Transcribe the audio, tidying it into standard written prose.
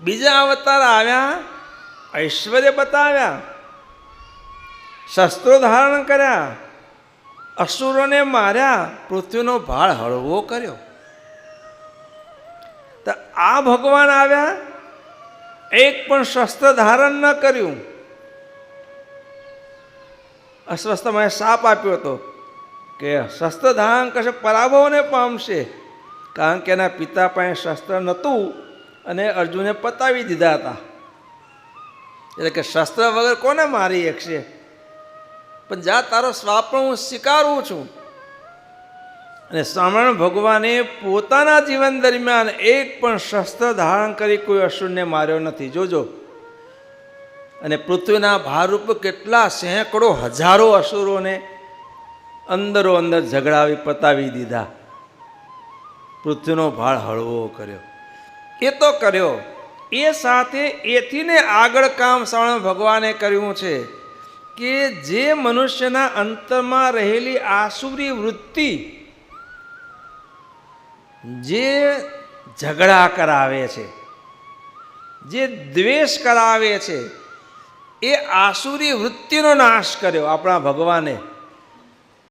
બીજા અવતાર આવ્યા, ઐશ્વર્ય બતાવ્યા, શસ્ત્રો ધારણ કર્યા, અસુરોને માર્યા, પૃથ્વીનો ભાર હળવો કર્યો. તો આ ભગવાન આવ્યા, એક પણ શસ્ત્ર ધારણ ન કર્યું. અસ્વસ્થમાં શાપ આપ્યો હતો કે શસ્ત્ર ધારણ કરશે પરાભવને પામશે, કારણ કે એના પિતા પાસે શસ્ત્ર નહોતું અને અર્જુને પતાવી દીધા હતા. એટલે કે શસ્ત્ર વગર કોને મારી શકશે? પણ જા તારો શ્રાપ પણ હું સ્વીકારું છું. અને શ્રમણ ભગવાને પોતાના જીવન દરમિયાન એક પણ શસ્ત્ર ધારણ કરી કોઈ અસુરને માર્યો નથી. જોજો. અને પૃથ્વીના ભારરૂપ કેટલા સેંકડો હજારો અસુરોને અંદરો અંદર ઝઘડાવી પતાવી દીધા. પૃથ્વીનો ભાર હળવો કર્યો. એ તો કર્યો. એ સાથે એથી ને આગળ કામ શ્રવણ ભગવાને કર્યું છે કે જે મનુષ્યના અંતરમાં રહેલી આસુરી વૃત્તિ, જે ઝઘડા કરાવે છે, જે દ્વેષ કરાવે છે, એ આસુરી વૃત્તિનો નાશ કર્યો આપણા ભગવાને.